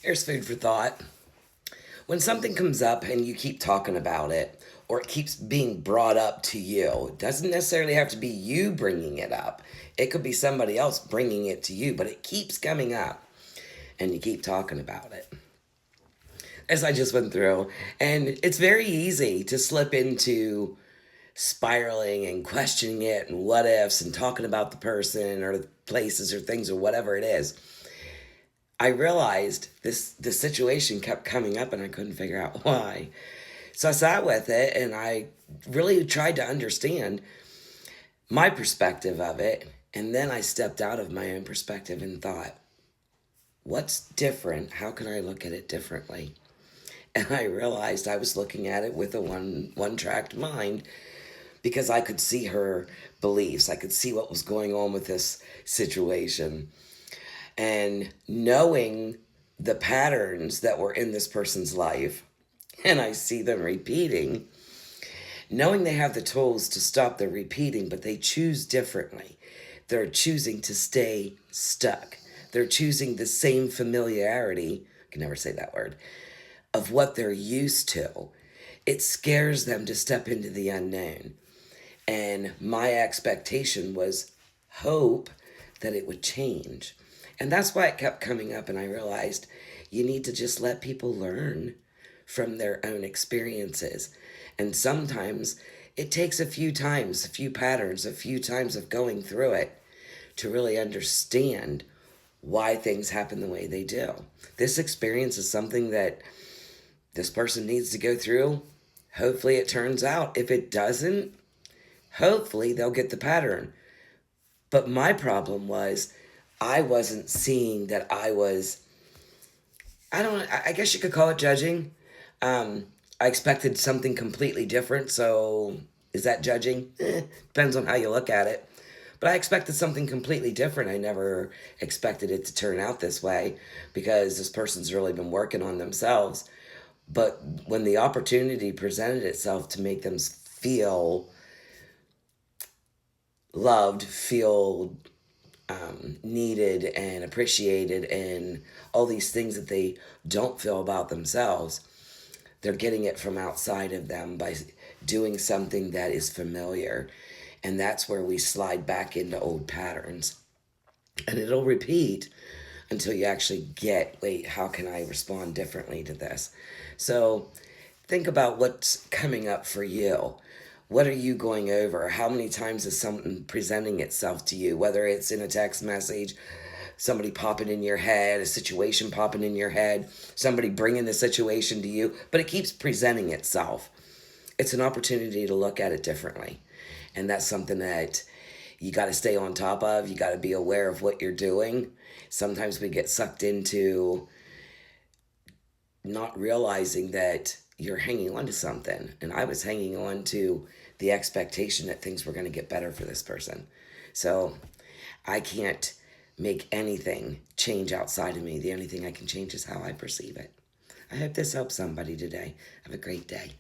Here's food for thought. When something comes up and you keep talking about it, or it keeps being brought up to you, it doesn't necessarily have to be you bringing it up. It could be somebody else bringing it to you, but it keeps coming up and you keep talking about it. As I just went through, and it's very easy to slip into spiraling and questioning it and what ifs and talking about the person or the places or things or whatever it is. I realized this situation kept coming up and I couldn't figure out why. So I sat with it and I really tried to understand my perspective of it. And then I stepped out of my own perspective and thought, what's different? How can I look at it differently? And I realized I was looking at it with a one tracked mind because I could see her beliefs. I could see what was going on with this situation. And knowing the patterns that were in this person's life, and I see them repeating, knowing they have the tools to stop the repeating, but they choose differently. They're choosing to stay stuck. They're choosing the same familiarity, I can never say that word, of what they're used to. It scares them to step into the unknown. And my expectation was hope that it would change. And that's why it kept coming up. And I realized you need to just let people learn from their own experiences. And sometimes it takes a few times, a few patterns, a few times of going through it to really understand why things happen the way they do. This experience is something that this person needs to go through. Hopefully it turns out. If it doesn't, hopefully they'll get the pattern. But my problem was I wasn't seeing that I was, I guess you could call it judging. I expected something completely different. So is that judging? Depends on how you look at it. But I expected something completely different. I never expected it to turn out this way because this person's really been working on themselves. But when the opportunity presented itself to make them feel loved, feel needed and appreciated, and all these things that they don't feel about themselves, they're getting it from outside of them by doing something that is familiar. And that's where we slide back into old patterns. And it'll repeat until you actually get, wait, how can I respond differently to this? So think about what's coming up for you. What are you going over? How many times is something presenting itself to you? Whether it's in a text message, somebody popping in your head, a situation popping in your head, somebody bringing the situation to you, but it keeps presenting itself. It's an opportunity to look at it differently. And that's something that you got to stay on top of. You got to be aware of what you're doing. Sometimes we get sucked into not realizing that you're hanging on to something. And I was hanging on to the expectation that things were going to get better for this person. So I can't make anything change outside of me. The only thing I can change is how I perceive it. I hope this helps somebody today. Have a great day.